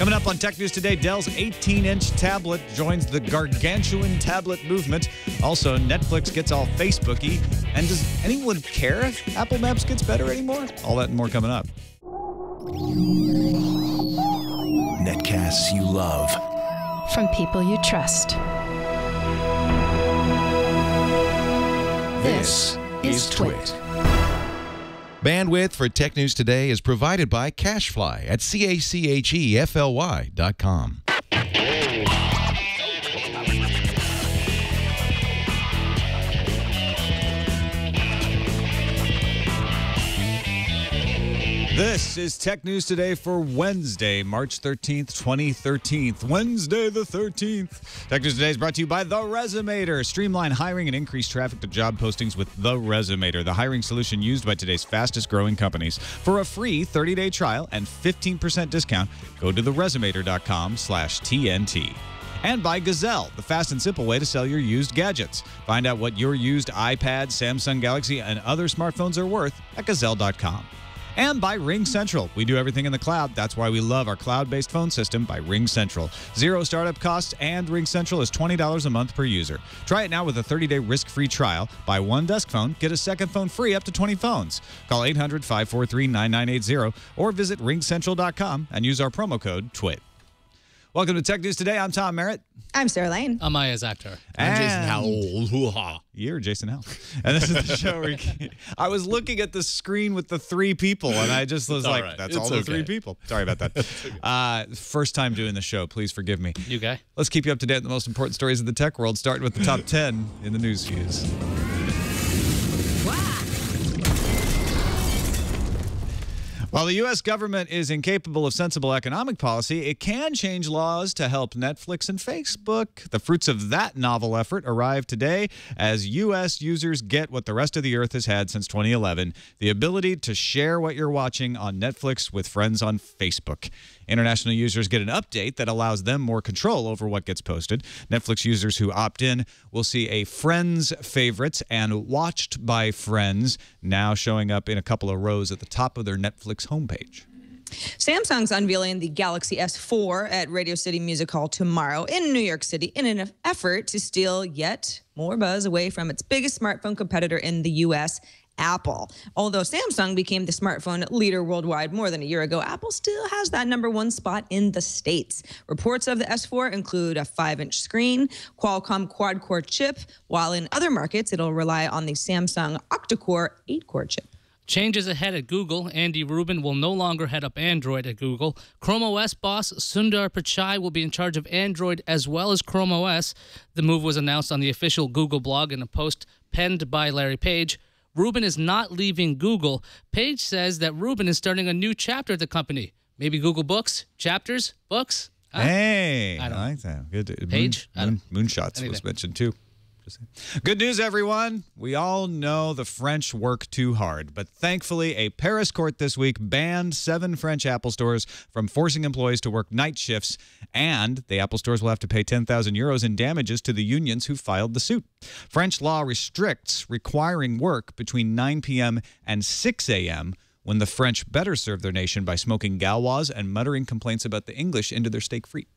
Coming up on Tech News Today, Dell's 18-inch tablet joins the gargantuan tablet movement. Also, Netflix gets all Facebooky. And does anyone care if Apple Maps gets better anymore? All that and more coming up. Netcasts you love. From people you trust. This is Twit. Bandwidth for Tech News Today is provided by CacheFly at CACHEFLY.com. This is Tech News Today for Wednesday, March 13th, 2013. Wednesday the 13th. Tech News Today is brought to you by The Resumator. Streamline hiring and increase traffic to job postings with The Resumator, the hiring solution used by today's fastest growing companies. For a free 30-day trial and 15% discount, go to theresumator.com/TNT. And by Gazelle, the fast and simple way to sell your used gadgets. Find out what your used iPad, Samsung Galaxy, and other smartphones are worth at Gazelle.com. And by Ring Central. We do everything in the cloud. That's why we love our cloud-based phone system by Ring Central. Zero startup costs, and Ring Central is $20 a month per user. Try it now with a 30-day risk-free trial. Buy one desk phone, get a second phone free up to 20 phones. Call 800-543-9980 or visit ringcentral.com and use our promo code TWIT. Welcome to Tech News Today. I'm Tom Merritt. I'm Sarah Lane. I'm Aya's actor. I'm Jason Howell. You're Jason Howell. And this is the show where I was looking at the screen with the three people, and I just was like, that's all the three people. Sorry about that. First time doing the show. Please forgive me. You guy. Let's keep you up to date on the most important stories of the tech world, starting with the top 10 in the news fuse. While the U.S. government is incapable of sensible economic policy, it can change laws to help Netflix and Facebook. The fruits of that novel effort arrive today as U.S. users get what the rest of the earth has had since 2011, the ability to share what you're watching on Netflix with friends on Facebook. International users get an update that allows them more control over what gets posted. Netflix users who opt in will see a Friends favorites and Watched by Friends now showing up in a couple of rows at the top of their Netflix homepage. Samsung's unveiling the Galaxy S4 at Radio City Music Hall tomorrow in New York City in an effort to steal yet more buzz away from its biggest smartphone competitor in the U.S., Apple. Although Samsung became the smartphone leader worldwide more than a year ago, Apple still has that #1 spot in the States. Reports of the S4 include a 5-inch screen, Qualcomm quad-core chip, while in other markets, it'll rely on the Samsung octa-core 8-core chip. Changes ahead at Google. Andy Rubin will no longer head up Android at Google. Chrome OS boss Sundar Pichai will be in charge of Android as well as Chrome OS. The move was announced on the official Google blog in a post penned by Larry Page. Rubin is not leaving Google. Page says that Rubin is starting a new chapter at the company. Maybe Google Books, chapters, books. Hey, I like that. Good. Page? Moonshots was mentioned too. Good news, everyone. We all know the French work too hard, but thankfully a Paris court this week banned 7 French Apple stores from forcing employees to work night shifts, and the Apple stores will have to pay 10,000 euros in damages to the unions who filed the suit. French law restricts requiring work between 9 p.m. and 6 a.m. when the French better serve their nation by smoking Gauloises and muttering complaints about the English into their steak frite.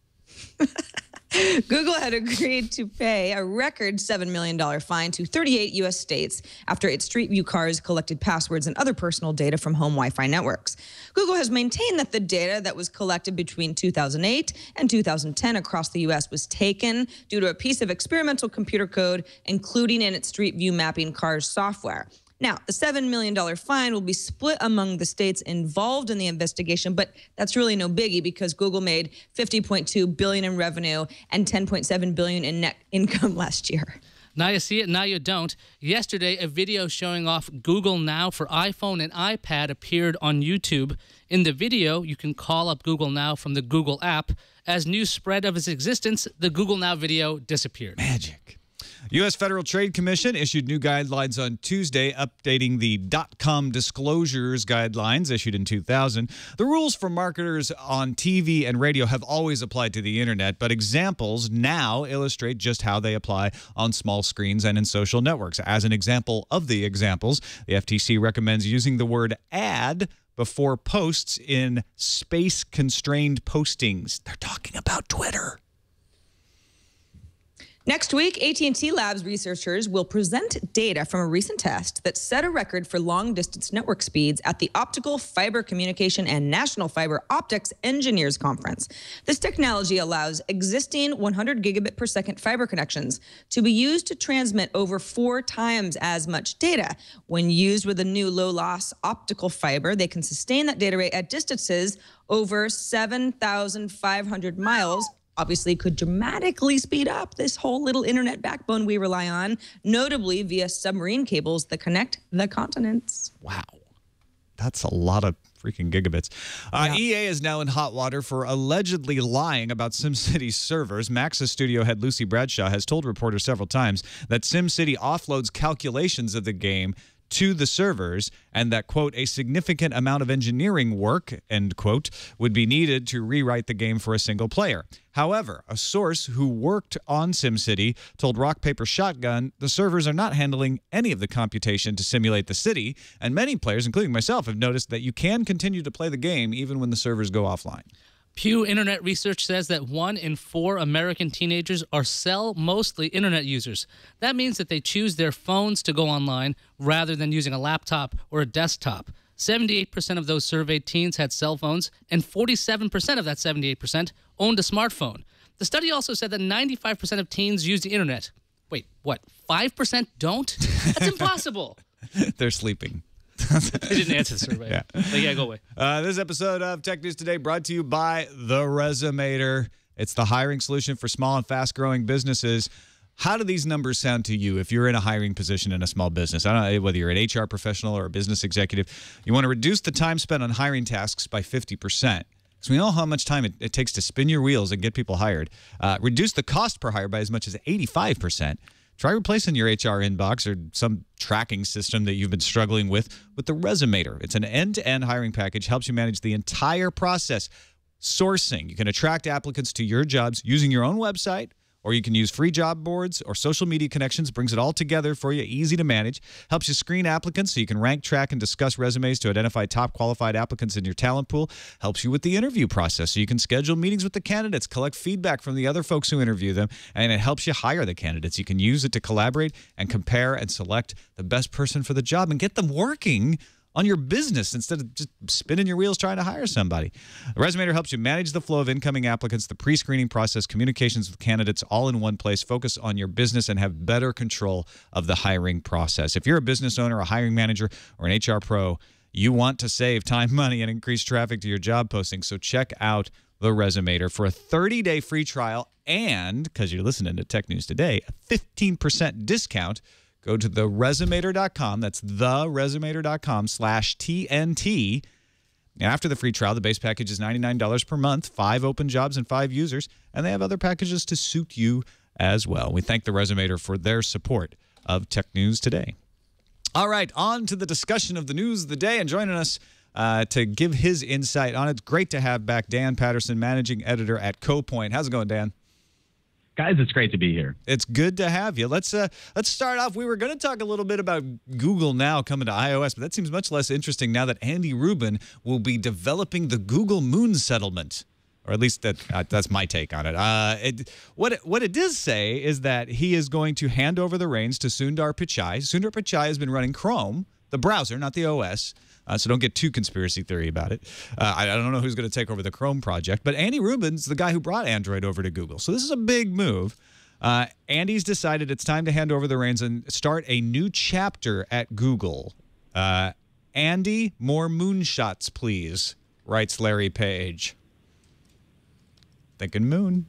Google had agreed to pay a record $7 million fine to 38 U.S. states after its Street View cars collected passwords and other personal data from home Wi-Fi networks. Google has maintained that the data that was collected between 2008 and 2010 across the U.S. was taken due to a piece of experimental computer code, including in its Street View mapping cars software. Now, the $7 million fine will be split among the states involved in the investigation, but that's really no biggie because Google made $50.2 billion in revenue and $10.7 billion in net income last year. Now you see it, now you don't. Yesterday, a video showing off Google Now for iPhone and iPad appeared on YouTube. In the video, you can call up Google Now from the Google app. As news spread of its existence, the Google Now video disappeared. Magic. U.S. Federal Trade Commission issued new guidelines on Tuesday, updating the .com disclosures guidelines issued in 2000. The rules for marketers on TV and radio have always applied to the internet, but examples now illustrate just how they apply on small screens and in social networks. As an example of the examples, the FTC recommends using the word ad before posts in space-constrained postings. They're talking about Twitter. Next week, AT&T Labs researchers will present data from a recent test that set a record for long-distance network speeds at the Optical Fiber Communication and National Fiber Optics Engineers Conference. This technology allows existing 100 gigabit per second fiber connections to be used to transmit over 4 times as much data. When used with a new low-loss optical fiber, they can sustain that data rate at distances over 7,500 miles. Obviously could dramatically speed up this whole little internet backbone we rely on, notably via submarine cables that connect the continents. Wow. That's a lot of freaking gigabits. EA is now in hot water for allegedly lying about SimCity's servers. Maxis studio head Lucy Bradshaw has told reporters several times that SimCity offloads calculations of the game to the servers, and that, quote, a significant amount of engineering work, end quote, would be needed to rewrite the game for a single player. However, a source who worked on SimCity told Rock Paper Shotgun the servers are not handling any of the computation to simulate the city, and many players, including myself, have noticed that you can continue to play the game even when the servers go offline. Pew Internet Research says that 1 in 4 American teenagers are mostly internet users. That means that they choose their phones to go online rather than using a laptop or a desktop. 78% of those surveyed teens had cell phones, and 47% of that 78% owned a smartphone. The study also said that 95% of teens use the internet. Wait, what? 5% don't? That's impossible. They're sleeping. They didn't answer the survey. Yeah. But yeah, go away. This episode of Tech News Today brought to you by The Resumator. It's the hiring solution for small and fast-growing businesses. How do these numbers sound to you if you're in a hiring position in a small business? I don't know whether you're an HR professional or a business executive. You want to reduce the time spent on hiring tasks by 50%. Because we know how much time it takes to spin your wheels and get people hired. Reduce the cost per hire by as much as 85%. Try replacing your HR inbox or some tracking system that you've been struggling with the Resumator. It's an end-to-end hiring package, helps you manage the entire process. Sourcing. You can attract applicants to your jobs using your own website, or you can use free job boards or social media connections. Brings it all together for you, easy to manage. Helps you screen applicants so you can rank, track, and discuss resumes to identify top qualified applicants in your talent pool. Helps you with the interview process so you can schedule meetings with the candidates, collect feedback from the other folks who interview them, and it helps you hire the candidates. You can use it to collaborate and compare and select the best person for the job and get them working on your business instead of just spinning your wheels trying to hire somebody. The Resumator helps you manage the flow of incoming applicants, the pre-screening process, communications with candidates, all in one place. Focus on your business and have better control of the hiring process. If you're a business owner, a hiring manager, or an HR pro, you want to save time, money, and increase traffic to your job postings. So check out the Resumator for a 30-day free trial and, because you're listening to Tech News Today, a 15% discount. Go to theresumator.com. That's theresumator.com/TNT. And after the free trial, the base package is $99 per month, 5 open jobs and 5 users, and they have other packages to suit you as well. We thank the Resumator for their support of Tech News Today. All right, on to the discussion of the news of the day, and joining us to give his insight on it, great to have back Dan Patterson, managing editor at CoPoint. How's it going, Dan? Guys, it's great to be here. It's good to have you. Let's start off. We were going to talk a little bit about Google Now coming to iOS, but that seems much less interesting now that Andy Rubin will be developing the Google Moon settlement, or at least that's my take on it. What it does say is that he is going to hand over the reins to Sundar Pichai. Sundar Pichai has been running Chrome, the browser, not the OS. So don't get too conspiracy theory about it. I don't know who's going to take over the Chrome project, but Andy Rubin's the guy who brought Android over to Google. So this is a big move. Andy's decided it's time to hand over the reins and start a new chapter at Google. Andy, more moonshots, please, writes Larry Page. Thinking moon.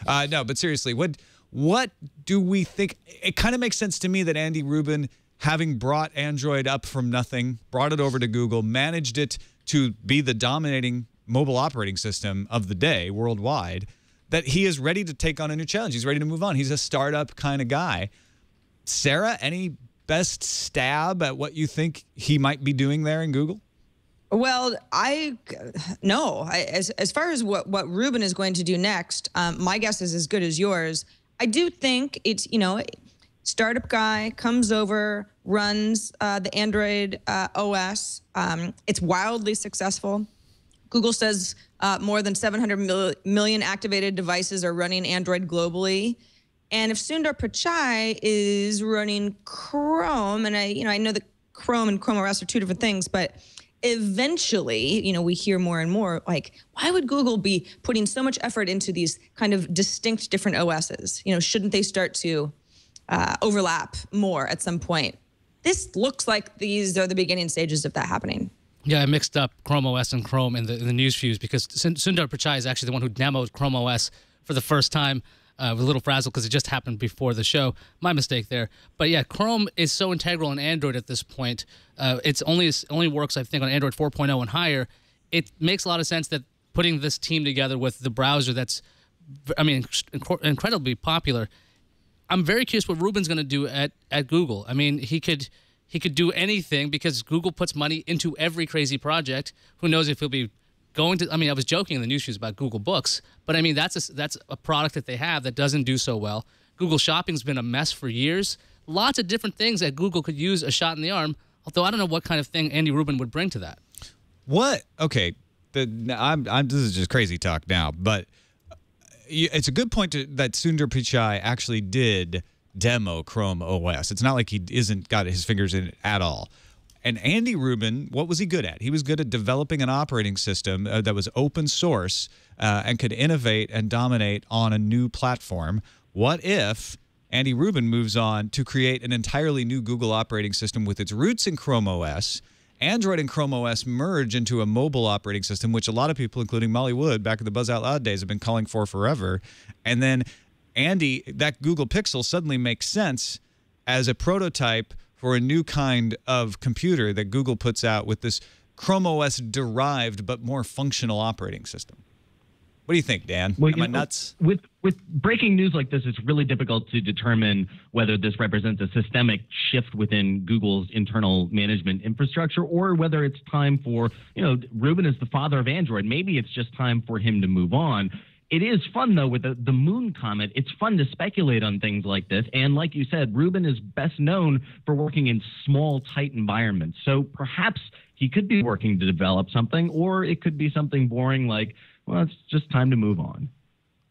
No, but seriously, what do we think? It kind of makes sense to me that Andy Rubin, having brought Android up from nothing, brought it over to Google, managed it to be the dominating mobile operating system of the day worldwide, that he is ready to take on a new challenge. He's ready to move on. He's a startup kind of guy. Sarah, any best stab at what you think he might be doing there in Google? Well, as far as what Rubin is going to do next, my guess is as good as yours. I do think it's, startup guy comes over, runs the Android OS. It's wildly successful. Google says more than 700 million activated devices are running Android globally. And if Sundar Pichai is running Chrome, and I know that Chrome and Chrome OS are two different things, but eventually, we hear more and more, like, why would Google be putting so much effort into these kind of distinct different OSs? Shouldn't they start to overlap more at some point? This looks like these are the beginning stages of that happening. Yeah, I mixed up Chrome OS and Chrome in the news fuse because Sundar Pichai is actually the one who demoed Chrome OS for the first time. With a little frazzled because it just happened before the show. My mistake there. But yeah, Chrome is so integral in Android at this point. It only works, I think, on Android 4.0 and higher. It makes a lot of sense that putting this team together with the browser that's, incredibly popular. I'm very curious what Rubin's going to do at Google. I mean, he could do anything because Google puts money into every crazy project. Who knows if he'll be going to, I was joking in the news about Google Books, but that's a product that they have that doesn't do so well. Google Shopping's been a mess for years. Lots of different things that Google could use a shot in the arm, although I don't know what kind of thing Andy Rubin would bring to that. What? Okay, this is just crazy talk now, but it's a good point that Sundar Pichai actually did demo Chrome OS. It's not like he isn't got his fingers in it at all. And Andy Rubin, what was he good at? He was good at developing an operating system that was open source and could innovate and dominate on a new platform. What if Andy Rubin moves on to create an entirely new Google operating system with its roots in Chrome OS? Android and Chrome OS merge into a mobile operating system, which a lot of people, including Molly Wood, back in the Buzz Out Loud days, have been calling for forever. And then Andy, that Google Pixel suddenly makes sense as a prototype for a new kind of computer that Google puts out with this Chrome OS derived but more functional operating system. What do you think, Dan? Am I nuts? With breaking news like this, it's really difficult to determine whether this represents a systemic shift within Google's internal management infrastructure or whether it's time for, Rubin is the father of Android. Maybe it's just time for him to move on. It is fun, though, with the moon comment. It's fun to speculate on things like this. And like you said, Rubin is best known for working in small, tight environments. So perhaps he could be working to develop something, or it could be something boring like, well, it's just time to move on.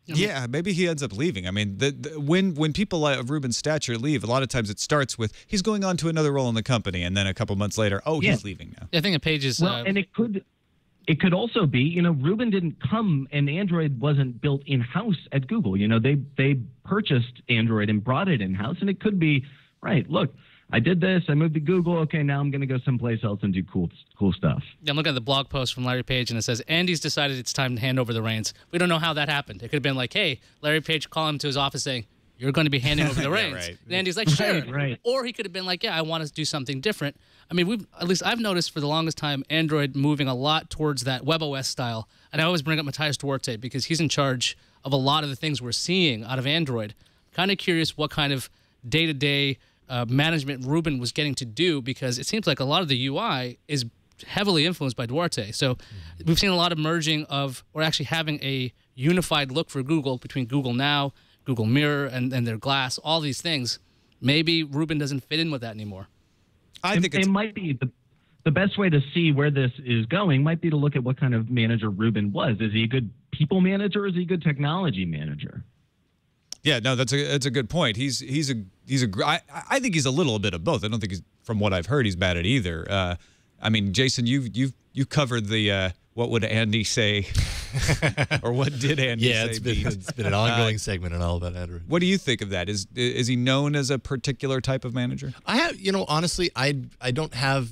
Yeah, maybe he ends up leaving. I mean, when people of Rubin's stature leave, a lot of times it starts with he's going on to another role in the company, and then a couple months later, he's leaving now. I think a page is... Well, and it could also be, Rubin didn't come and Android wasn't built in-house at Google. They purchased Android and brought it in-house, and it could be, right, look, I did this, I moved to Google, okay, now I'm going to go someplace else and do cool stuff. Yeah, I'm looking at the blog post from Larry Page, and it says, Andy's decided it's time to hand over the reins. We don't know how that happened. It could have been like, hey, Larry Page called him to his office saying, you're going to be handing over the reins. Right. And Andy's like, sure. Right. Or he could have been like, yeah, I want to do something different. I mean, at least I've noticed for the longest time Android moving a lot towards that WebOS style. And I always bring up Matthias Duarte because he's in charge of a lot of the things we're seeing out of Android. Kind of curious what kind of day-to-day management Rubin was getting to do because it seems like a lot of the UI is heavily influenced by Duarte. So we've seen a lot of merging of, or actually having a unified look for Google between Google Now, Google Mirror, and their Glass, all these things. Maybe Rubin doesn't fit in with that anymore. I think it might be the best way to see where this is going might be to look at what kind of manager Rubin was. Is he a good people manager or is he a good technology manager? Yeah, no, that's a good point. I think he's a little bit of both. I don't think from what I've heard, he's bad at either. I mean, Jason, you've covered the what would Andy say, or what did Andy say? Yeah, it's been an ongoing segment and all about Android. What do you think of that? Is he known as a particular type of manager? I have, honestly, I don't have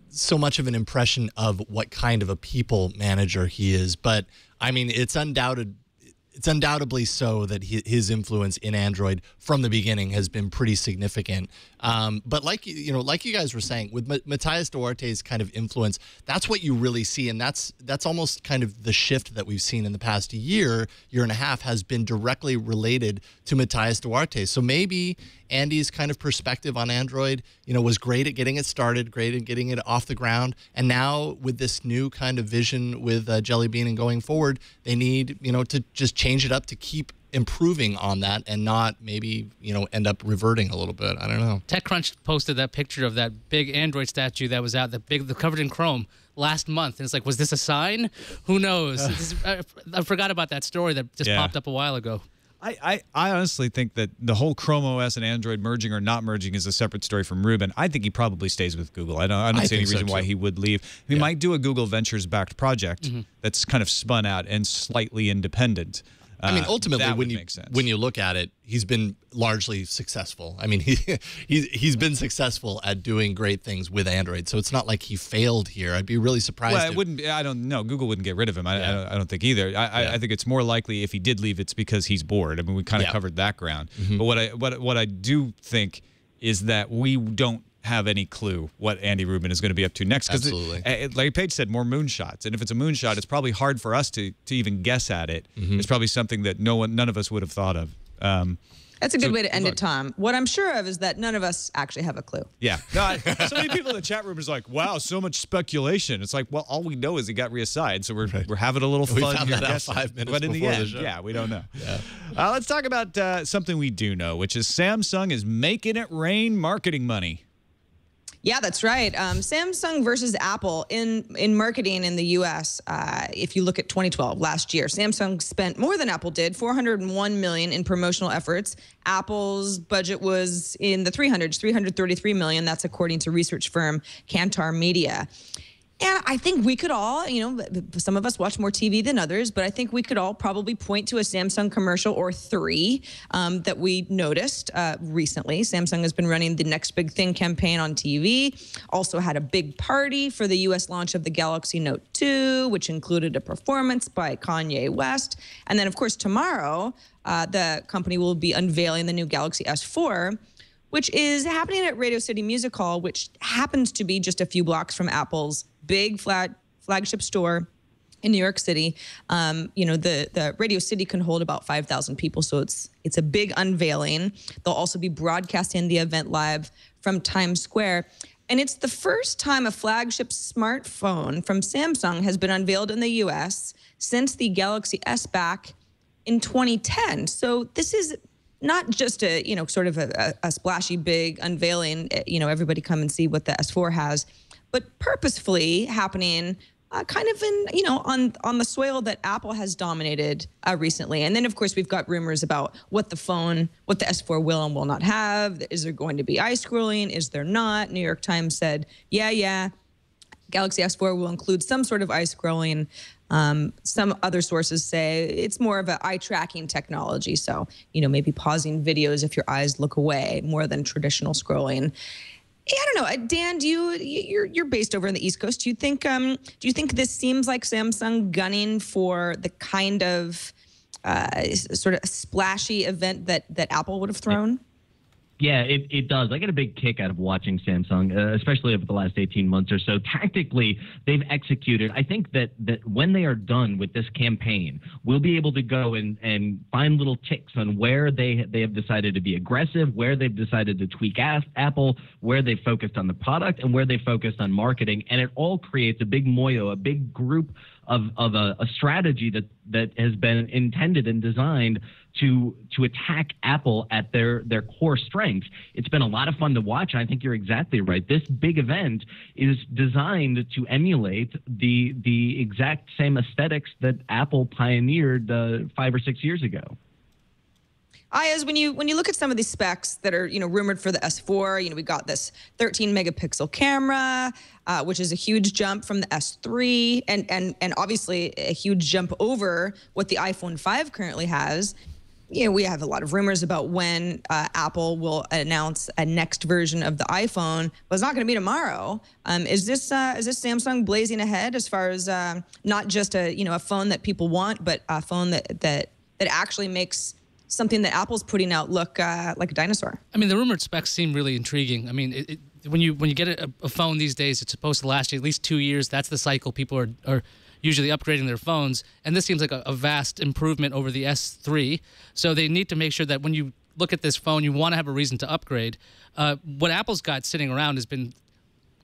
so much of an impression of what kind of a people manager he is, but I mean, it's undoubtedly so that his influence in Android from the beginning has been pretty significant. But like you guys were saying, with Matthias Duarte's kind of influence, that's what you really see, and that's almost kind of the shift that we've seen in the past year and a half has been directly related to Matthias Duarte. So maybe Andy's kind of perspective on Android, was great at getting it started, great at getting it off the ground, and now with this new kind of vision with Jelly Bean and going forward, they need to just change it up to keep improving on that and not maybe, end up reverting a little bit. I don't know. TechCrunch posted that picture of that big Android statue that was out, the covered in chrome last month. And it's like, was this a sign? Who knows? I forgot about that story that just popped up a while ago. I honestly think that the whole Chrome OS and Android merging or not merging is a separate story from Rubin. I think he probably stays with Google. I don't see any reason why he would leave. He might do a Google Ventures-backed project that's kind of spun out and slightly independent. I mean, ultimately, when you look at it, he's been largely successful. I mean, he's been successful at doing great things with Android, so it's not like he failed here. I'd be really surprised. Well, it wouldn't. I don't know. Google wouldn't get rid of him. I don't think either. I think it's more likely if he did leave, it's because he's bored. I mean, we kind of covered that ground. But what I do think is that we don't have any clue what Andy Rubin is going to be up to next. Absolutely. Like Paige said, more moonshots. And if it's a moonshot, it's probably hard for us to even guess at it. It's probably something that none of us would have thought of. That's a good way to end it, Tom. What I'm sure of is that none of us actually have a clue. Yeah. No, so many people in the chat room is like, wow, so much speculation. It's like, well, all we know is he got reassigned, so we're having a little fun. We found here that out 5 minutes but in before the end, the show. yeah, we don't know. Let's talk about something we do know, which is Samsung is making it rain marketing money. Yeah, that's right. Samsung versus Apple in marketing in the U.S. If you look at 2012, last year, Samsung spent more than Apple did, $401 million in promotional efforts. Apple's budget was in the 300s, $333 million. That's according to research firm Kantar Media. And I think we could all, some of us watch more TV than others, but I think we could all probably point to a Samsung commercial or three that we noticed recently. Samsung has been running the Next Big Thing campaign on TV, also had a big party for the U.S. launch of the Galaxy Note 2, which included a performance by Kanye West. And then, of course, tomorrow, the company will be unveiling the new Galaxy S4, which is happening at Radio City Music Hall, which happens to be just a few blocks from Apple's big flagship store in New York City. The Radio City can hold about 5,000 people, so it's a big unveiling. They'll also be broadcasting the event live from Times Square. And it's the first time a flagship smartphone from Samsung has been unveiled in the U.S. since the Galaxy S back in 2010. So this is not just a, sort of a splashy big unveiling, everybody come and see what the S4 has, but purposefully happening kind of in, on the soil that Apple has dominated recently. And then, of course, we've got rumors about what the S4 will and will not have. Is there going to be eye scrolling? Is there not? New York Times said, yeah, Galaxy S4 will include some sort of eye scrolling. Some other sources say it's more of an eye tracking technology. So, maybe pausing videos if your eyes look away more than traditional scrolling. I don't know, Dan. You're based over in the East Coast. Do you think this seems like Samsung gunning for the kind of sort of splashy event that Apple would have thrown? Yeah, it does. I get a big kick out of watching Samsung, especially over the last 18 months or so. Tactically, they've executed. I think that when they are done with this campaign, we'll be able to go and find little ticks on where they have decided to be aggressive, where they've decided to tweak Apple, where they focused on the product, and where they focused on marketing. And it all creates a big moyo, a big group of a strategy that has been intended and designed to attack Apple at their core strengths. It's been a lot of fun to watch. I think you're exactly right. This big event is designed to emulate the exact same aesthetics that Apple pioneered 5 or 6 years ago. Ayaz, when you look at some of these specs that are rumored for the S4, we got this 13 megapixel camera, which is a huge jump from the S3, and obviously a huge jump over what the iPhone 5 currently has. We have a lot of rumors about when Apple will announce a next version of the iPhone, but it's not going to be tomorrow. Is this Samsung blazing ahead as far as not just a phone that people want, but a phone that actually makes something that Apple's putting out look like a dinosaur? I mean, the rumored specs seem really intriguing. I mean, when you get a phone these days, it's supposed to last you at least 2 years. That's the cycle people are usually upgrading their phones, and this seems like a vast improvement over the S3. So they need to make sure that when you look at this phone, you want to have a reason to upgrade. What Apple's got sitting around has been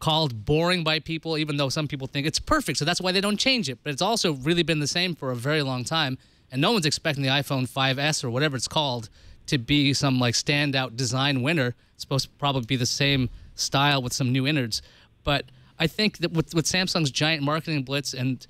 called boring by people, even though some people think it's perfect. So that's why they don't change it. But it's also really been the same for a very long time. and no one's expecting the iPhone 5S or whatever it's called to be some like standout design winner. It's supposed to probably be the same style with some new innards. But I think that with Samsung's giant marketing blitz and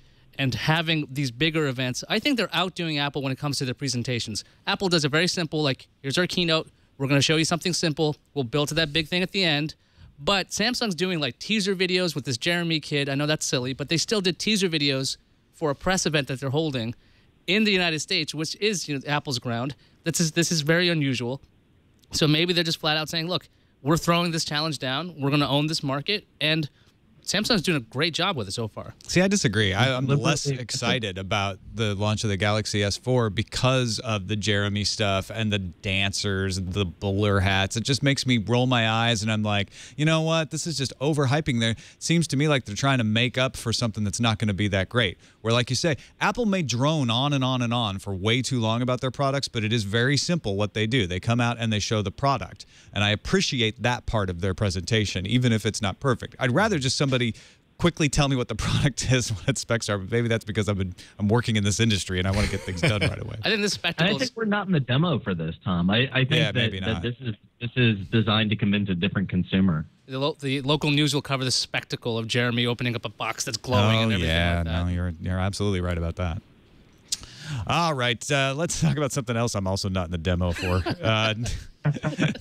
having these bigger events, I think they're outdoing Apple when it comes to their presentations. Apple does a very simple, like, here's our keynote. We're going to show you something simple. We'll build to that big thing at the end. But Samsung's doing like teaser videos with this Jeremy kid. I know that's silly, but they still did teaser videos for a press event that they're holding in the United States, which is Apple's ground. This is very unusual. So maybe they're just flat out saying, look, we're throwing this challenge down. We're going to own this market. And Samsung's doing a great job with it so far. See, I disagree. I'm less excited about the launch of the Galaxy S4 because of the Jeremy stuff and the dancers, the bowler hats. It just makes me roll my eyes, and I'm like, you know what? This is just overhyping. There seems to me like they're trying to make up for something that's not going to be that great. Where, like you say, Apple may drone on and on and on for way too long about their products, but it is very simple what they do. They come out and they show the product, and I appreciate that part of their presentation, even if it's not perfect. I'd rather just somebody quickly tell me what the product is, what its specs are. But maybe that's because I'm working in this industry and I want to get things done right away. I think this spectacle. I think we're not in the demo for this, Tom. I think that this is designed to convince a different consumer. The local news will cover the spectacle of Jeremy opening up a box that's glowing and everything like that. No, you're absolutely right about that. All right, let's talk about something else I'm also not in the demo for.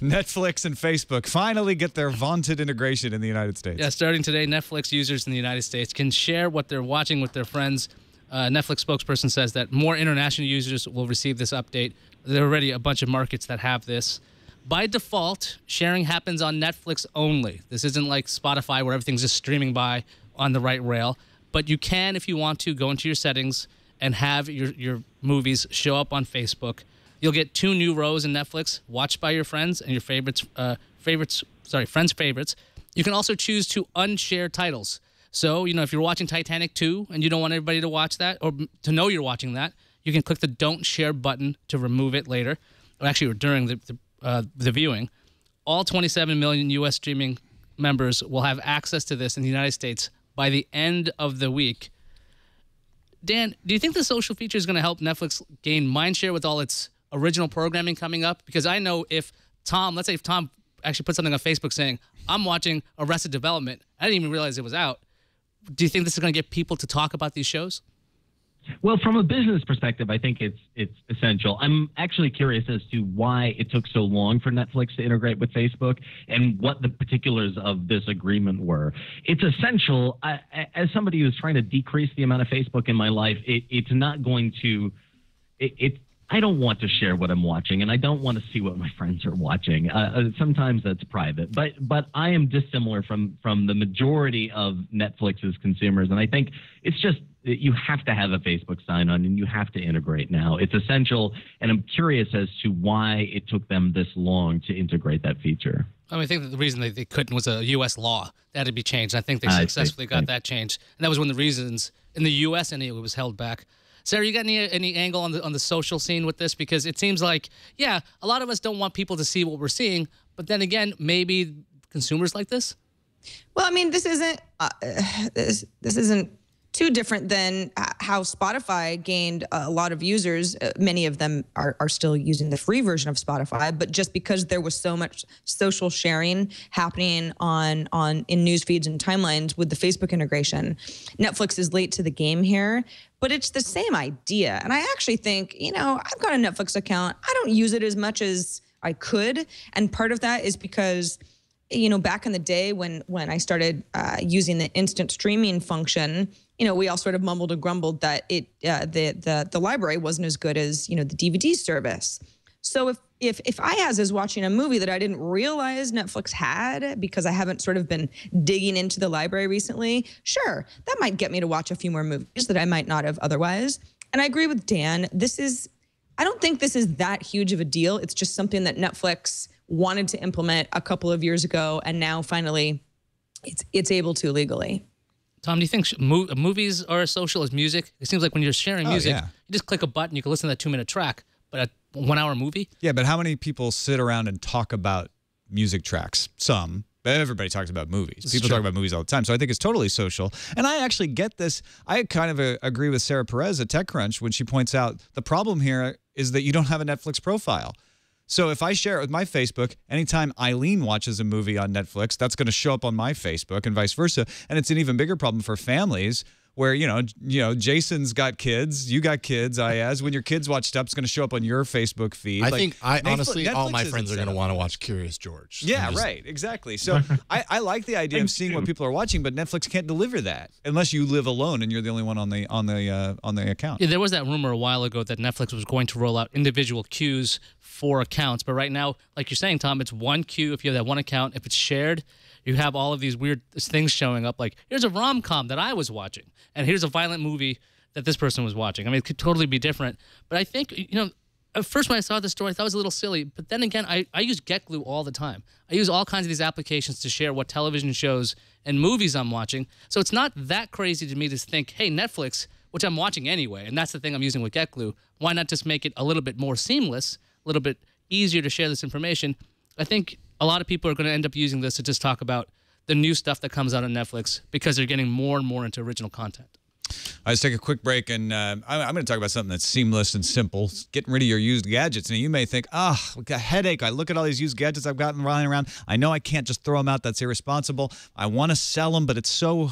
Netflix and Facebook finally get their vaunted integration in the United States. Yeah, starting today, Netflix users in the United States can share what they're watching with their friends. Netflix spokesperson says that more international users will receive this update. There are already a bunch of markets that have this. By default, sharing happens on Netflix only. This isn't like Spotify where everything's just streaming by on the right rail. But you can, if you want to, go into your settings and have your movies show up on Facebook. You'll get 2 new rows in Netflix, watched by your friends and your friends' favorites. You can also choose to unshare titles. So, if you're watching Titanic 2 and you don't want everybody to watch that or to know you're watching that, you can click the Don't Share button to remove it later, or during the viewing. All 27 million U.S. streaming members will have access to this in the United States by the end of the week. Dan, do you think the social feature is going to help Netflix gain mindshare with all its original programming coming up? Because I know let's say if Tom actually put something on Facebook saying, I'm watching Arrested Development, I didn't even realize it was out. Do you think this is going to get people to talk about these shows? Well, from a business perspective, I think it's essential. I'm actually curious as to why it took so long for Netflix to integrate with Facebook and what the particulars of this agreement were. It's essential. As somebody who's trying to decrease the amount of Facebook in my life, it's not going to I don't want to share what I'm watching, and I don't want to see what my friends are watching. Sometimes that's private, but I am dissimilar from the majority of Netflix's consumers, and I think it's just you have to have a Facebook sign-on, and you have to integrate now. It's essential, and I'm curious as to why it took them this long to integrate that feature. I think that the reason they couldn't was a U.S. law that had to be changed. I think they successfully got that changed, and that was one of the reasons in the U.S. anyway it was held back. Sarah, you got any angle on the social scene with this? Because it seems like, a lot of us don't want people to see what we're seeing, but then again, maybe consumers like this. Well, this isn't this isn't too different than how Spotify gained a lot of users. Many of them are still using the free version of Spotify, but just because there was so much social sharing happening in news feeds and timelines with the Facebook integration, Netflix is late to the game here. But it's the same idea. And I actually think, I've got a Netflix account. I don't use it as much as I could. And part of that is because, back in the day when I started using the instant streaming function, we all sort of mumbled and grumbled that the library wasn't as good as, the DVD service. So if Ayaz is watching a movie that I didn't realize Netflix had because I haven't sort of been digging into the library recently, sure, that might get me to watch a few more movies that I might not have otherwise. And I agree with Dan. I don't think this is that huge of a deal. It's just something that Netflix wanted to implement a couple of years ago, and now finally it's able to legally. Tom, do you think movies are as social as music? It seems like when you're sharing music, you just click a button, you can listen to that 2-minute track. But a 1-hour movie? Yeah, but how many people sit around and talk about music tracks? Some. everybody talks about movies. People true. talk about movies all the time. So I think it's totally social. And I actually get this. I kind of agree with Sarah Perez at TechCrunch when she points out the problem here is that you don't have a Netflix profile. So if I share it with my Facebook, anytime Eileen watches a movie on Netflix, that's going to show up on my Facebook and vice versa. And it's an even bigger problem for families where, you know, Jason's got kids, you got kids, when your kids watch stuff, it's going to show up on your Facebook feed. I think honestly, all my Netflix friends are isn't going to set up. want to watch Curious George. Yeah, right. Exactly. So I like the idea of seeing what people are watching, but Netflix can't deliver that unless you live alone and you're the only one on the account. Yeah, there was that rumor a while ago that Netflix was going to roll out individual queues for accounts, but right now, like you're saying, Tom, it's one queue if you have that one account. If it's shared, you have all of these weird things showing up, like here's a rom-com that I was watching, and here's a violent movie that this person was watching. I mean, it could totally be different. But I think, you know, at first when I saw this story, I thought it was a little silly. But then again, I use GetGlue all the time. I use all kinds of these applications to share what television shows and movies I'm watching. So it's not that crazy to me to think, hey, Netflix, which I'm watching anyway, and that's the thing I'm using with GetGlue, why not just make it a little bit more seamless, a little bit easier to share this information? I think a lot of people are going to end up using this to just talk about the new stuff that comes out on Netflix because they're getting more and more into original content. Let's take a quick break, and I'm going to talk about something that's seamless and simple, getting rid of your used gadgets. Now, you may think, I got a headache. I look at all these used gadgets I've gotten lying around. I know I can't just throw them out. That's irresponsible. I want to sell them, but it's so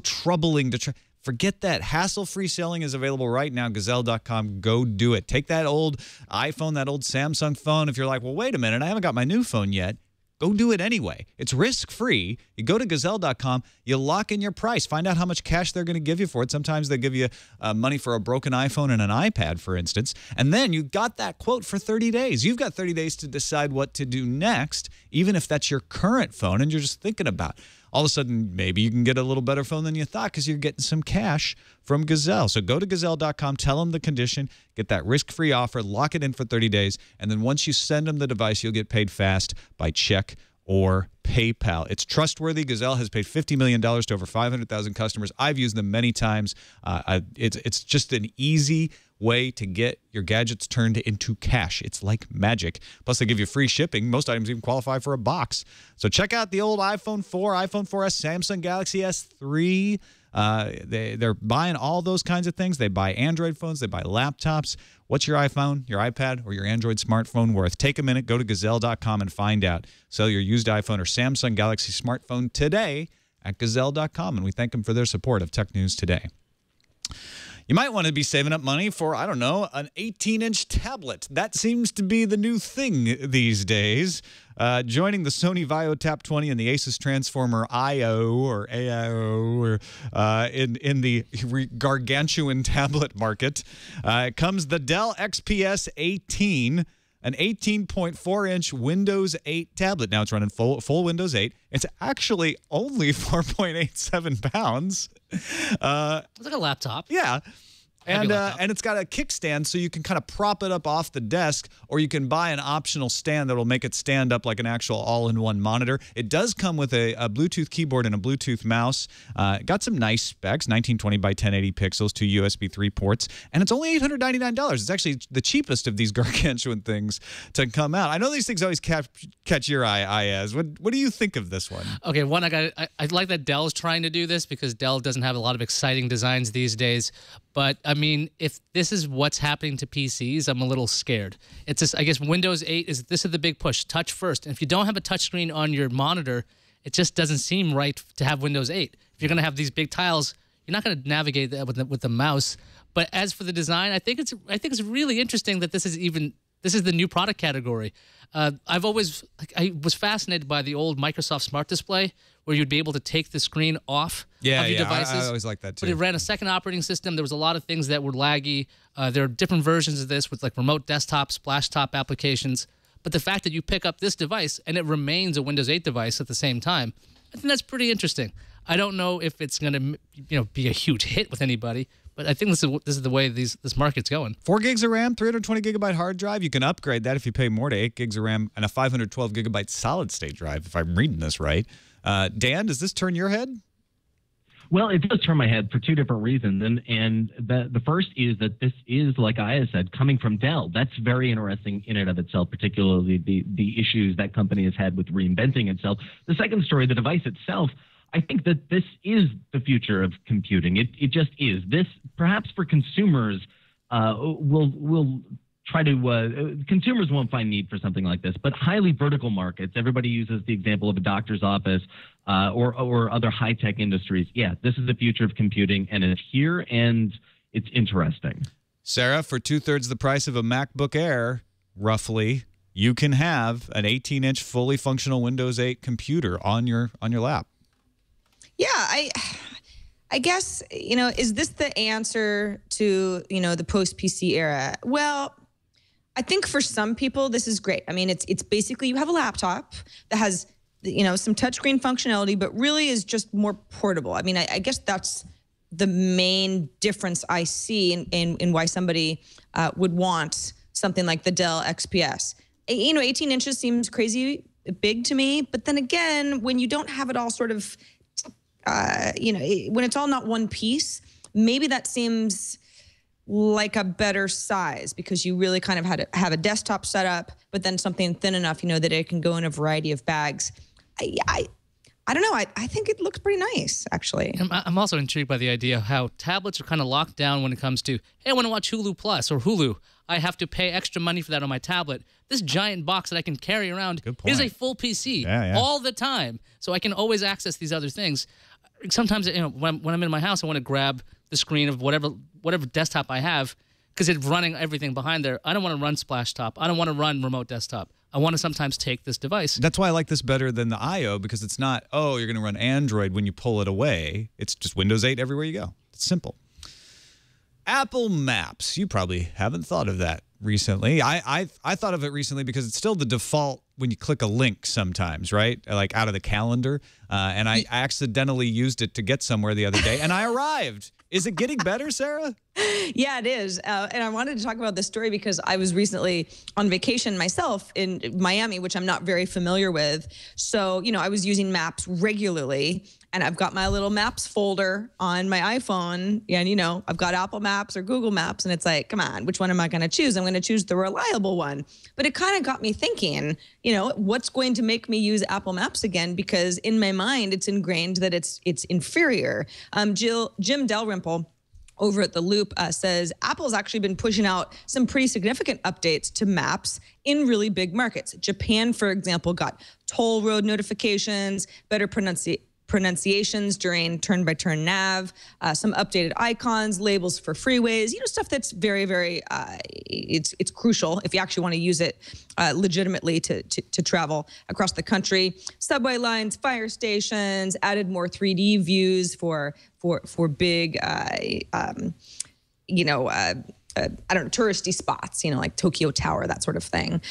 troubling to try. Forget that. Hassle-free selling is available right now. Gazelle.com. Go do it. Take that old iPhone, that old Samsung phone. If you're like, well, wait a minute, I haven't got my new phone yet. Go do it anyway. It's risk-free. You go to Gazelle.com. You lock in your price. Find out how much cash they're going to give you for it. Sometimes they give you money for a broken iPhone and an iPad, for instance. And then you got that quote for 30 days. You've got 30 days to decide what to do next, even if that's your current phone and you're just thinking about it. All of a sudden, maybe you can get a little better phone than you thought because you're getting some cash from Gazelle. So go to Gazelle.com, tell them the condition, get that risk-free offer, lock it in for 30 days, and then once you send them the device, you'll get paid fast by check or PayPal. It's trustworthy. Gazelle has paid $50 million to over 500,000 customers. I've used them many times. It's just an easy way to get your gadgets turned into cash. It's like magic. Plus, they give you free shipping. Most items even qualify for a box. So check out the old iPhone 4, iPhone 4S, Samsung Galaxy S3. They're buying all those kinds of things. They buy Android phones. They buy laptops. What's your iPhone, your iPad, or your Android smartphone worth? Take a minute. Go to Gazelle.com and find out. Sell your used iPhone or Samsung Galaxy smartphone today at Gazelle.com. And we thank them for their support of Tech News Today. You might want to be saving up money for, I don't know, an 18-inch tablet. That seems to be the new thing these days. Joining the Sony Vaio Tap 20 and the Asus Transformer IO or AIO or in the gargantuan tablet market comes the Dell XPS 18, an 18.4-inch Windows 8 tablet. Now it's running full Windows 8. It's actually only 4.87 pounds. It's like a laptop. Yeah. And it's got a kickstand, so you can kind of prop it up off the desk, or you can buy an optional stand that will make it stand up like an actual all-in-one monitor. It does come with a Bluetooth keyboard and a Bluetooth mouse. Got some nice specs, 1920 by 1080 pixels, 2 USB 3 ports, and it's only $899. It's actually the cheapest of these gargantuan things to come out. I know these things always catch your eye, Ayaz. What do you think of this one? Okay, one, I like that Dell's trying to do this because Dell doesn't have a lot of exciting designs these days. But, I mean, if this is what's happening to PCs, I'm a little scared. It's just, I guess Windows 8 is the big push, touch first. And if you don't have a touchscreen on your monitor, it just doesn't seem right to have Windows 8. If you're going to have these big tiles, you're not going to navigate that with the mouse. But as for the design, I think it's really interesting that this is the new product category. I was fascinated by the old Microsoft Smart Display, where you'd be able to take the screen off of your devices. I always like that too. But it ran a second operating system. There was a lot of things that were laggy. There are different versions of this with like remote desktop, splash top applications. But the fact that you pick up this device and it remains a Windows 8 device at the same time, I think that's pretty interesting. I don't know if it's going to be a huge hit with anybody, but I think this is the way this market's going. 4 gigs of RAM, 320 gigabyte hard drive. You can upgrade that if you pay more to 8 gigs of RAM and a 512 gigabyte solid state drive, if I'm reading this right. Dan, does this turn your head? Well, it does turn my head for two different reasons. And the first is that this is, like Aya said, coming from Dell. That's very interesting in and of itself, particularly the issues that company has had with reinventing itself. The second story, the device itself, I think that this is the future of computing. It just is. This, perhaps for consumers, will try to consumers won't find need for something like this, but highly vertical markets. Everybody uses the example of a doctor's office or other high-tech industries. Yeah, this is the future of computing, and it's here, and it's interesting. Sarah, for 2/3 the price of a MacBook Air, roughly, you can have an 18-inch fully functional Windows 8 computer on your lap. Yeah, I guess, is this the answer to, the post-PC era? Well, I think for some people, this is great. I mean, it's basically you have a laptop that has, some touchscreen functionality, but really is just more portable. I mean, I guess that's the main difference I see in why somebody would want something like the Dell XPS. 18 inches seems crazy big to me, but then again, when you don't have it all sort of, when it's all not one piece, maybe that seems like a better size because you really kind of had to have a desktop setup, but then something thin enough, that it can go in a variety of bags. I don't know. I think it looks pretty nice, actually. I'm also intrigued by the idea of how tablets are kind of locked down when it comes to, hey, I want to watch Hulu Plus or Hulu. I have to pay extra money for that on my tablet. This giant box that I can carry around is a full PC all the time, so I can always access these other things. Sometimes, when I'm in my house, I want to grab the screen of whatever desktop I have because it's running everything behind there. I don't want to run Splash Top. I don't want to run Remote Desktop. I want to sometimes take this device. That's why I like this better than the I/O because it's not, you're going to run Android when you pull it away. It's just Windows 8 everywhere you go. It's simple. Apple Maps. You probably haven't thought of that recently. I thought of it recently because it's still the default when you click a link sometimes, right? Like out of the calendar. And I accidentally used it to get somewhere the other day, and I arrived. Is it getting better, Sarah? Yeah, it is. And I wanted to talk about this story because I was recently on vacation myself in Miami, which I'm not very familiar with. So, I was using Maps regularly, and I've got my little Maps folder on my iPhone. And, I've got Apple Maps or Google Maps, and it's like, come on, which one am I going to choose? I'm going to choose the reliable one. But it kind of got me thinking, what's going to make me use Apple Maps again? Because in my mind, it's ingrained that it's inferior. Jim Dalrymple over at The Loop says Apple's actually been pushing out some pretty significant updates to Maps in really big markets. Japan, for example, got toll road notifications, better pronunciations during turn-by-turn nav, some updated icons, labels for freeways, stuff that's very, very, it's crucial if you actually want to use it legitimately to travel across the country. Subway lines, fire stations, added more 3D views for big, I don't know, touristy spots, like Tokyo Tower, that sort of thing.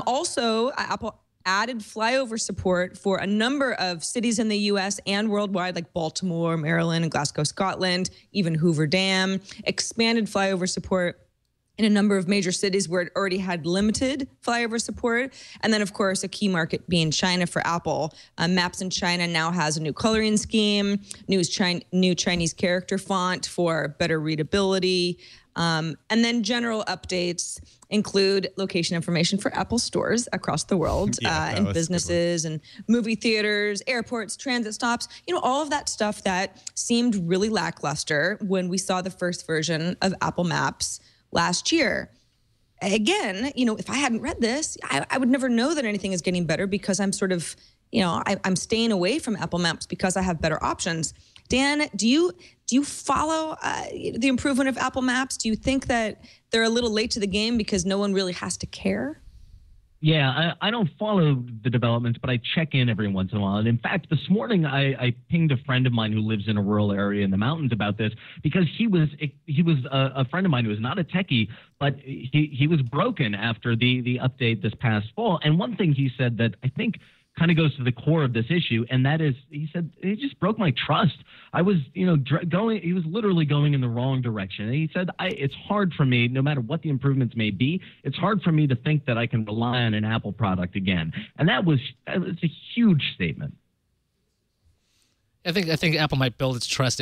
Also, Apple added flyover support for a number of cities in the U.S. and worldwide, like Baltimore, Maryland, and Glasgow, Scotland, even Hoover Dam, expanded flyover support in a number of major cities where it already had limited flyover support. And then, of course, a key market being China for Apple. Maps in China now has a new coloring scheme, new Chinese character font for better readability. And then general updates include location information for Apple stores across the world, and businesses and movie theaters, airports, transit stops, all of that stuff that seemed really lackluster when we saw the first version of Apple Maps last year. Again, if I hadn't read this, I would never know that anything is getting better because I'm sort of, I'm staying away from Apple Maps because I have better options. Dan, do you follow the improvement of Apple Maps? Do you think that they're a little late to the game because no one really has to care? Yeah, I don't follow the developments, but I check in every once in a while. And in fact, this morning I pinged a friend of mine who lives in a rural area in the mountains about this because he was a friend of mine who was not a techie, but he was broken after the update this past fall. And one thing he said that I think kind of goes to the core of this issue, and that is, he said, it just broke my trust. I was, he was literally going in the wrong direction. And he said, it's hard for me, no matter what the improvements may be, it's hard for me to think that I can rely on an Apple product again. And that was a huge statement. I think Apple might build its trust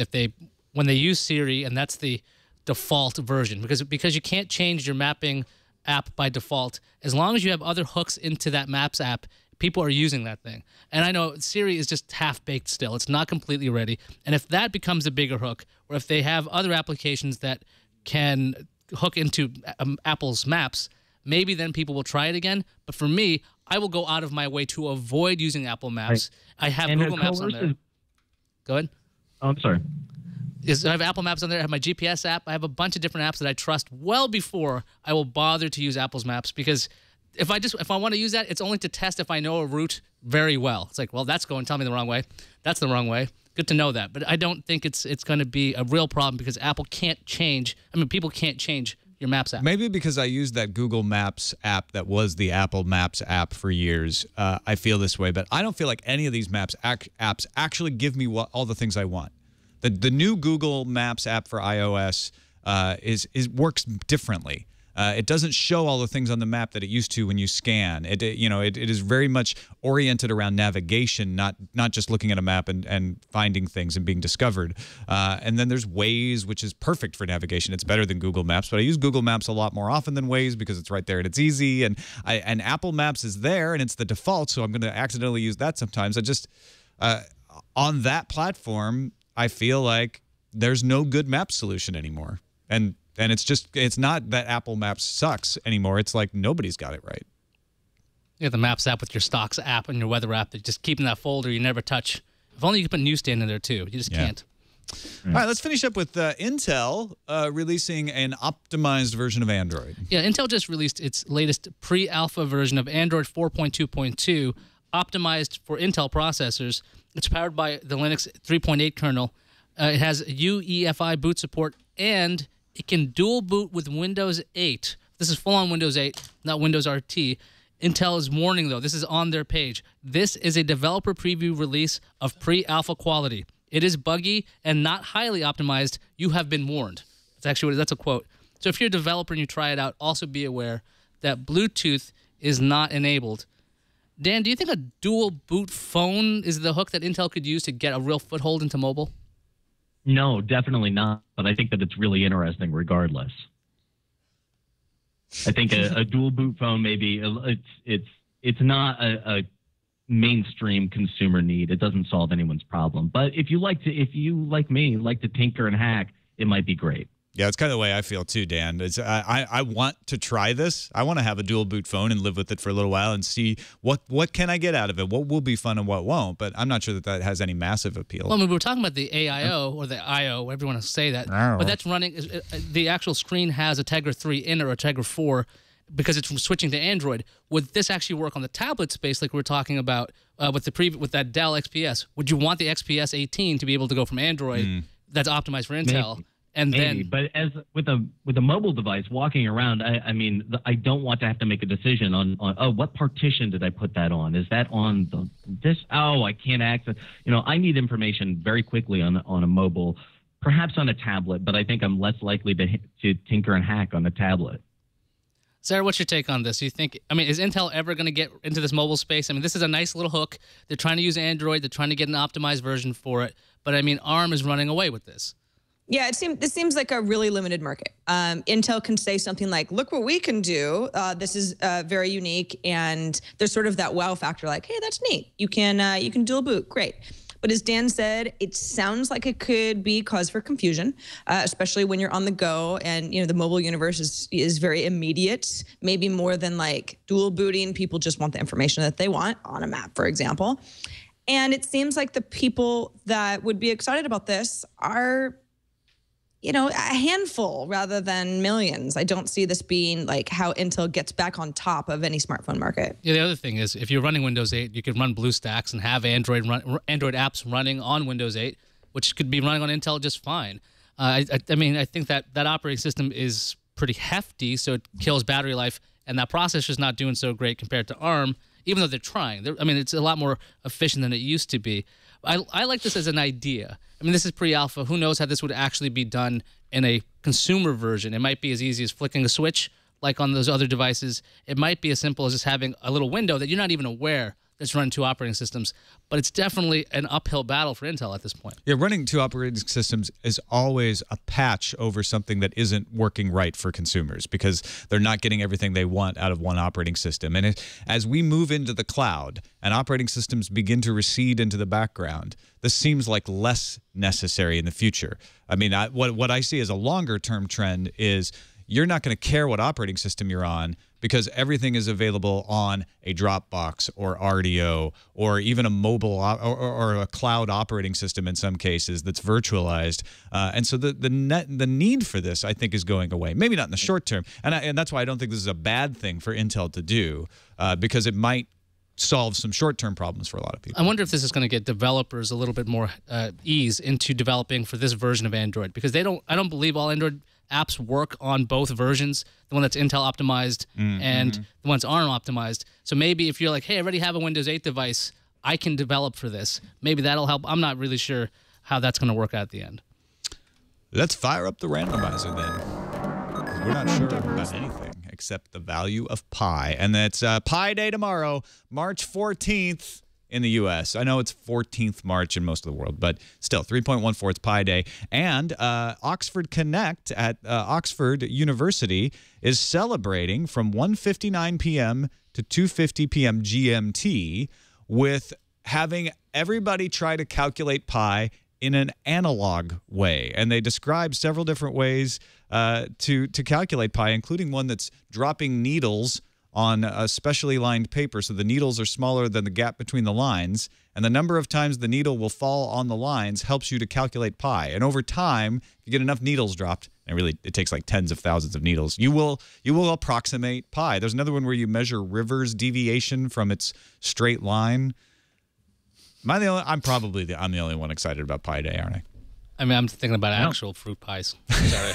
when they use Siri, and that's the default version, because you can't change your mapping app by default. As long as you have other hooks into that Maps app, people are using that thing. And I know Siri is just half-baked still. It's not completely ready. And if that becomes a bigger hook, or if they have other applications that can hook into Apple's Maps, maybe then people will try it again. But for me, I will go out of my way to avoid using Apple Maps. Right. I have Google Maps on there. Go ahead. Oh, I'm sorry. I have Apple Maps on there. I have my GPS app. I have a bunch of different apps that I trust well before I will bother to use Apple's Maps, because if I want to use that, it's only to test if I know a route very well. It's like, well, that's going to tell me the wrong way. That's the wrong way. Good to know that. But I don't think it's going to be a real problem, because Apple can't change. I mean, people can't change your Maps app. Maybe because I used that Google Maps app that was the Apple Maps app for years, I feel this way. But I don't feel like any of these Maps apps actually give me all the things I want. The new Google Maps app for iOS works differently. It doesn't show all the things on the map that it used to when you scan. It is very much oriented around navigation, not just looking at a map and finding things and being discovered. And then there's Waze, which is perfect for navigation. It's better than Google Maps, but I use Google Maps a lot more often than Waze because it's right there and it's easy. And Apple Maps is there and it's the default, so I'm going to accidentally use that sometimes. On that platform, I feel like there's no good map solution anymore. And it's not that Apple Maps sucks anymore. It's like nobody's got it right. You have the Maps app with your Stocks app and your Weather app that just keep in that folder you never touch. If only you could put Newsstand in there too. You just can't. All right, let's finish up with Intel releasing an optimized version of Android. Yeah, Intel just released its latest pre-alpha version of Android 4.2.2, optimized for Intel processors. It's powered by the Linux 3.8 kernel. It has UEFI boot support, and it can dual boot with Windows 8. This is full-on Windows 8, not Windows RT. Intel is warning, though. This is on their page. This is a developer preview release of pre-alpha quality. It is buggy and not highly optimized. You have been warned. That's a quote. So if you're a developer and you try it out, also be aware that Bluetooth is not enabled. Dan, do you think a dual boot phone is the hook that Intel could use to get a real foothold into mobile? No, definitely not. But I think that it's really interesting regardless. I think a dual boot phone, maybe it's not a mainstream consumer need. It doesn't solve anyone's problem. But if you like me, like to tinker and hack, it might be great. Yeah, it's kind of the way I feel too, Dan. I want to try this. I want to have a dual boot phone and live with it for a little while and see what can I get out of it, what will be fun and what won't. But I'm not sure that has any massive appeal. Well, I mean, we were talking about the AIO or the IO, whatever you want to say that. But that's running. The actual screen has a Tegra 3 in or a Tegra 4 because it's switching to Android. Would this actually work on the tablet space like we were talking about with that Dell XPS? Would you want the XPS 18 to be able to go from Android that's optimized for Intel? Maybe. But as with a mobile device walking around, I don't want to have to make a decision on what partition did I put that on? Is that on this? Oh, I can't access. I need information very quickly on a mobile, perhaps on a tablet, but I think I'm less likely to tinker and hack on a tablet. Sarah, what's your take on this? You think, is Intel ever going to get into this mobile space? This is a nice little hook. They're trying to use Android. They're trying to get an optimized version for it. But ARM is running away with this. Yeah, this seems like a really limited market. Intel can say something like, look what we can do. This is very unique. And there's sort of that wow factor, like, hey, that's neat. You can dual boot. Great. But as Dan said, it sounds like it could be cause for confusion, especially when you're on the go and, the mobile universe is very immediate, maybe more than like dual booting. People just want the information that they want on a map, for example. And it seems like the people that would be excited about this are a handful rather than millions. I don't see this being like how Intel gets back on top of any smartphone market. Yeah, the other thing is if you're running Windows 8, you could run BlueStacks and have Android apps running on Windows 8, which could be running on Intel just fine. I think that operating system is pretty hefty, so it kills battery life, and that processor's not doing so great compared to ARM, even though they're trying. It's a lot more efficient than it used to be. I like this as an idea. This is pre-alpha. Who knows how this would actually be done in a consumer version? It might be as easy as flicking a switch, like on those other devices. It might be as simple as just having a little window that you're not even aware that's running 2 operating systems. But it's definitely an uphill battle for Intel at this point. Yeah, running 2 operating systems is always a patch over something that isn't working right for consumers because they're not getting everything they want out of one operating system. And as we move into the cloud and operating systems begin to recede into the background, this seems like less necessary in the future. I mean, what I see as a longer-term trend is you're not going to care what operating system you're on because everything is available on a Dropbox or RDO or even a mobile or a cloud operating system in some cases that's virtualized. And so the need for this, I think, is going away. Maybe not in the short term. And that's why I don't think this is a bad thing for Intel to do because it might solve some short-term problems for a lot of people. I wonder if this is going to get developers a little bit more ease into developing for this version of Android because I don't believe all Android apps work on both versions, the one that's Intel optimized and the ones aren't optimized. So maybe if you're like, hey, I already have a Windows 8 device, I can develop for this. Maybe that'll help. I'm not really sure how that's going to work out at the end. Let's fire up the randomizer then. We're not sure about anything except the value of pi. And that's Pi Day tomorrow, March 14th. In the U.S. I know it's 14th March in most of the world, but still, 3.14, it's Pi Day. And Oxford Connect at Oxford University is celebrating from 1:59 p.m. to 2:50 p.m. GMT with having everybody try to calculate pi in an analog way. And they describe several different ways to calculate pi, including one that's dropping needles on a specially lined paper, so the needles are smaller than the gap between the lines, and the number of times the needle will fall on the lines helps you to calculate pi. And over time, if you get enough needles dropped, and really it takes like tens of thousands of needles, you will approximate pi. There's another one where you measure rivers' deviation from its straight line. I'm the only one excited about Pi Day, aren't I? I mean, I'm thinking about actual fruit pies. Sorry.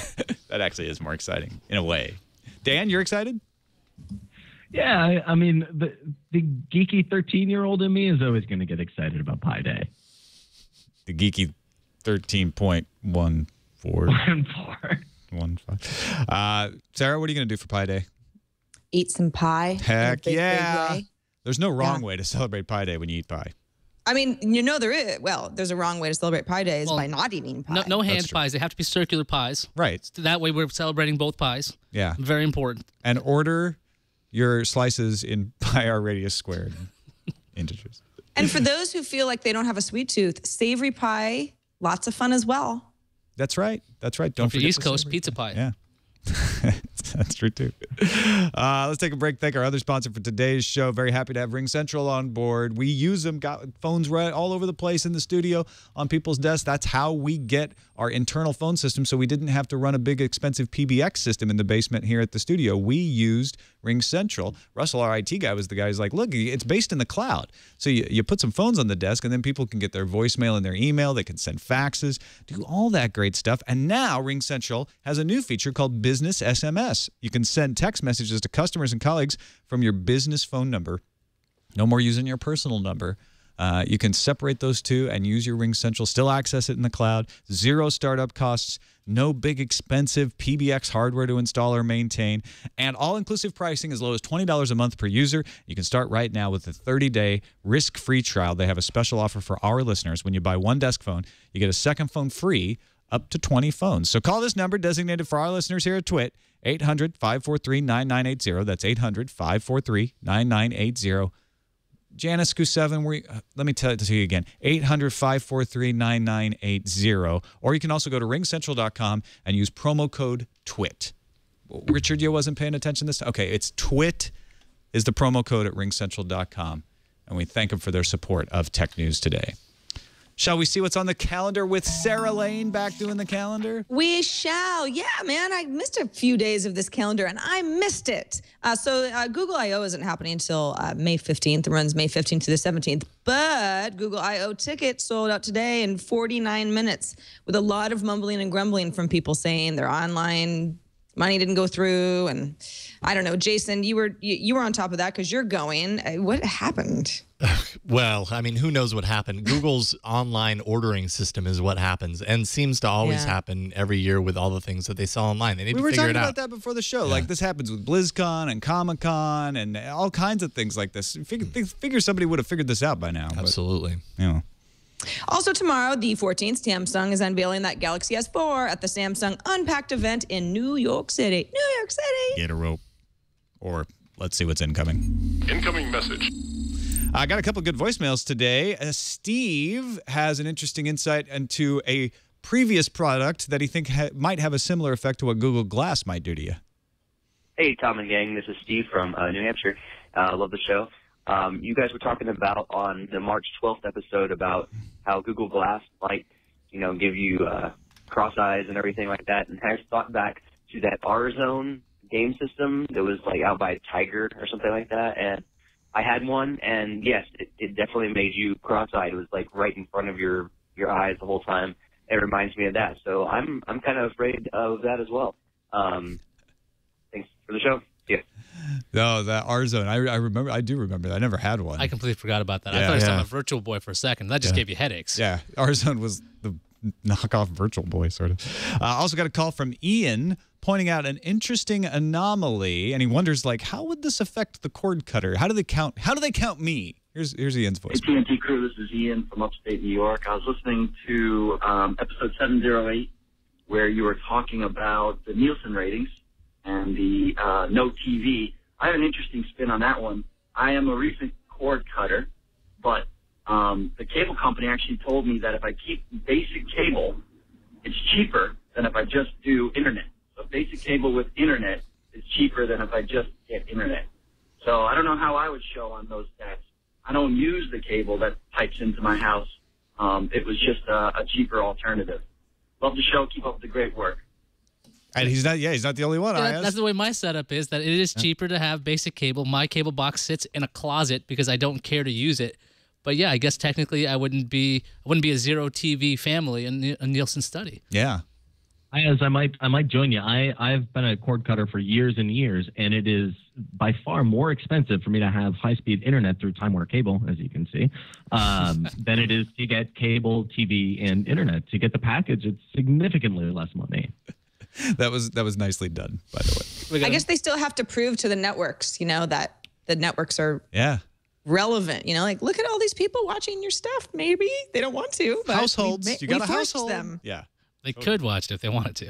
That actually is more exciting in a way. Dan, you're excited? Yeah, I mean, the geeky 13-year-old in me is always going to get excited about Pi Day. The geeky 13.14. 15. Sarah, what are you going to do for Pi Day? Eat some pie. Heck big yeah. way. There's no wrong way to celebrate Pi Day when you eat pie. I mean, there is. Well, there's a wrong way to celebrate Pi Day is by not eating pie. No hand pies. They have to be circular pies. Right. So that way we're celebrating both pies. Yeah. Very important. And order your slices in pi r radius squared integers. And for those who feel like they don't have a sweet tooth, savory pie, lots of fun as well. That's right. That's right. Don't forget East Coast pizza pie. Yeah. That's true too. Let's take a break. Thank our other sponsor for today's show. Very happy to have Ring Central on board. We use them. Got phones right all over the place in the studio, on people's desks. That's how we get our internal phone system. So we didn't have to run a big expensive PBX system in the basement here at the studio. We used Ring Central. Russell, our IT guy, was the guy who's like, look, it's based in the cloud. So you put some phones on the desk, and then people can get their voicemail and their email. They can send faxes, do all that great stuff. And now Ring Central has a new feature called Business SMS. You can send text messages to customers and colleagues from your business phone number. No more using your personal number. You can separate those two and use your Ring Central, still access it in the cloud. Zero startup costs, no big expensive PBX hardware to install or maintain, and all-inclusive pricing as low as $20 a month per user. You can start right now with a 30-day risk-free trial. They have a special offer for our listeners. When you buy one desk phone, you get a second phone free up to 20 phones. So call this number designated for our listeners here at TWiT, 800-543-9980. That's 800-543-9980. Janice Q7, let me tell it to you again, 800-543-9980. Or you can also go to ringcentral.com and use promo code TWiT. Richard, you wasn't paying attention this time? Okay, it's TWiT is the promo code at ringcentral.com. And we thank them for their support of Tech News Today. Shall we see what's on the calendar with Sarah Lane back doing the calendar? We shall. Yeah, man, I missed a few days of this calendar, and I missed it. So Google I.O. isn't happening until May 15th. It runs May 15th to the 17th. But Google I.O. tickets sold out today in 49 minutes with a lot of mumbling and grumbling from people saying their online money didn't go through, and I don't know. Jason, you were on top of that because you're going. What happened? Well, I mean, who knows what happened? Google's online ordering system is what happens, and seems to always happen every year with all the things that they sell online. They need to figure it out. We were talking about that before the show. Like, this happens with BlizzCon and Comic-Con and all kinds of things like this. Figure somebody would have figured this out by now. Absolutely. But, you know. Also tomorrow, the 14th, Samsung is unveiling that Galaxy S4 at the Samsung Unpacked event in New York City. New York City. Get a rope. Or let's see what's incoming. Incoming message. I got a couple good voicemails today. Steve has an interesting insight into a previous product that he thinks might have a similar effect to what Google Glass might do to you. Hey, Tom and gang. This is Steve from New Hampshire. Love the show. You guys were talking about on the March 12th episode about how Google Glass might, give you cross eyes and everything like that. And I just thought back to that R-Zone game system that was like out by Tiger or something like that. And I had one, and yes, it definitely made you cross-eyed. It was like right in front of your eyes the whole time. It reminds me of that. So I'm kind of afraid of that as well. Thanks for the show. See ya. No, that R-Zone. I do remember that. I never had one. I completely forgot about that. Yeah. I thought it was on a Virtual Boy for a second. That just gave you headaches. Yeah, R-Zone was the knockoff Virtual Boy, sort of. Also got a call from Ian pointing out an interesting anomaly, and he wonders, like, how would this affect the cord cutter? How do they count me? Here's Ian's voice. Hey, TNT crew, this is Ian from upstate New York. I was listening to episode 708, where you were talking about the Nielsen ratings and the no TV. I have an interesting spin on that one. I am a recent cord cutter, but the cable company actually told me that if I keep basic cable, it's cheaper than if I just do internet. So basic cable with internet is cheaper than if I just get internet. So I don't know how I would show on those stats. I don't use the cable that pipes into my house. It was just a cheaper alternative. Love the show. Keep up the great work. And he's not the only one. That's the way my setup is, that it is cheaper to have basic cable. My cable box sits in a closet because I don't care to use it. But yeah, I guess technically I wouldn't be a zero TV family in a Nielsen study. Yeah. I might join you. I've been a cord cutter for years and years, and it is by far more expensive for me to have high-speed internet through Time Warner Cable, as you can see, than it is to get cable, TV, and internet. To get the package, it's significantly less money. That was nicely done, by the I guess they still have to prove to the networks, that the networks are relevant. Like, look at all these people watching your stuff. Maybe they don't want to, but households. You got a household. Them. Yeah. They could watch it if they wanted to.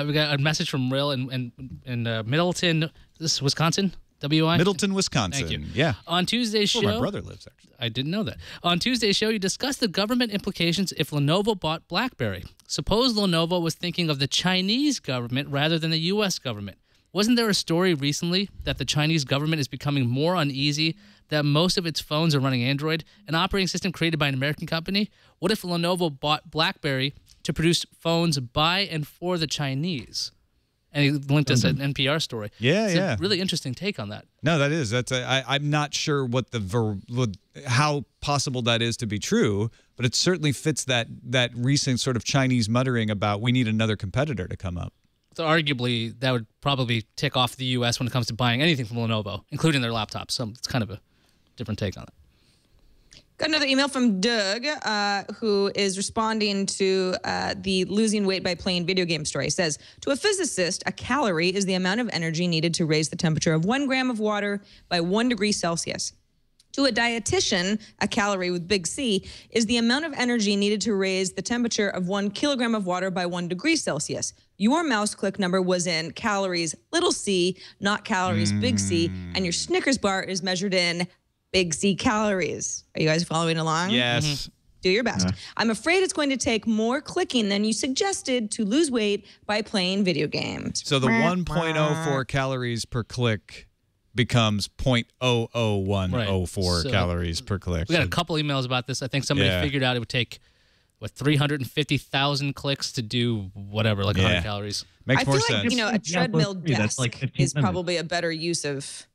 We got a message from Rill in Middleton, this is Wisconsin, WI? Middleton, Wisconsin. Thank you. Yeah. On Tuesday's show. Where my brother lives, actually. I didn't know that. On Tuesday's show, you discussed the government implications if Lenovo bought BlackBerry. Suppose Lenovo was thinking of the Chinese government rather than the U.S. government. Wasn't there a story recently that the Chinese government is becoming more uneasy that most of its phones are running Android, an operating system created by an American company? What if Lenovo bought BlackBerry to produce phones by and for the Chinese? And he linked us an NPR story. Yeah, it's yeah. a really interesting take on that. No, that is. I'm not sure how possible that is to be true, but it certainly fits that recent sort of Chinese muttering about we need another competitor to come up. So arguably, that would probably tick off the U.S. when it comes to buying anything from Lenovo, including their laptops. So it's kind of a different take on it. Got another email from Doug, who is responding to the losing weight by playing video game story. He says, to a physicist, a calorie is the amount of energy needed to raise the temperature of 1 gram of water by 1 degree Celsius. To a dietitian, a calorie with big C is the amount of energy needed to raise the temperature of 1 kilogram of water by 1 degree Celsius. Your mouse click number was in calories little c, not calories big C, and your Snickers bar is measured in big C calories. Are you guys following along? Yes. Mm-hmm. Do your best. I'm afraid it's going to take more clicking than you suggested to lose weight by playing video games. So the 1.04 calories per click becomes 0.00104 calories per click. We got a couple emails about this. I think somebody figured out it would take 350,000 clicks to do whatever, like 100 calories. Makes more sense. I feel like, a treadmill desk is probably a better use of,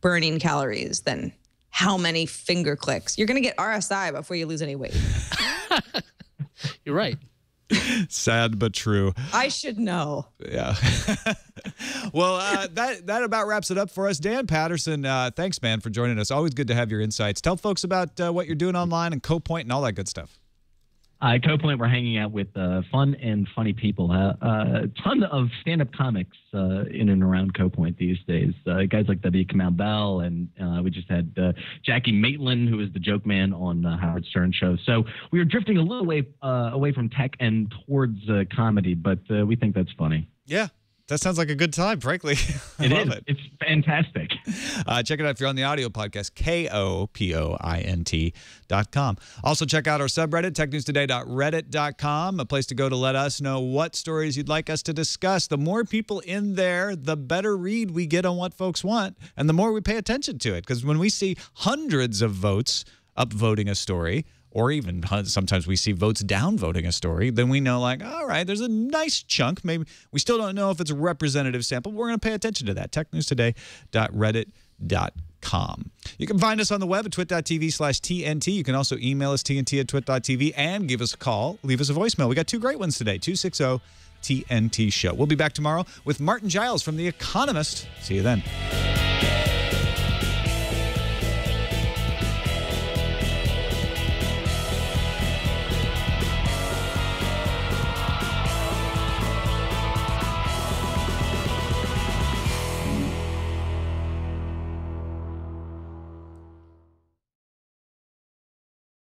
burning calories than how many finger clicks. You're going to get RSI before you lose any weight. You're right. Sad but true. I should know. Yeah. Well, that about wraps it up for us. Dan Patterson, thanks, man, for joining us. Always good to have your insights. Tell folks about what you're doing online and CoPoint and all that good stuff. At CoPoint, we're hanging out with fun and funny people. A ton of stand-up comics in and around CoPoint these days. Guys like W. Kamau Bell, and we just had Jackie Maitland, who is the joke man on Howard Stern show. So we are drifting a little away from tech and towards comedy, but we think that's funny. Yeah. That sounds like a good time, frankly. I It love is. it. It's fantastic. Check it out if you're on the audio podcast, KOPOINT.com. Also, check out our subreddit, technewstoday.reddit.com, a place to go to let us know what stories you'd like us to discuss. The more people in there, the better read we get on what folks want, and the more we pay attention to it. Because when we see hundreds of votes upvoting a story, or even sometimes we see votes downvoting a story, then we know, like, all right, there's a nice chunk. Maybe we still don't know if it's a representative sample, but we're going to pay attention to that. technewstoday.reddit.com. You can find us on the web at twit.tv/TNT. You can also email us, tnt@twit.tv, and give us a call. Leave us a voicemail. We got two great ones today, 260-TNT-SHOW. We'll be back tomorrow with Martin Giles from The Economist. See you then.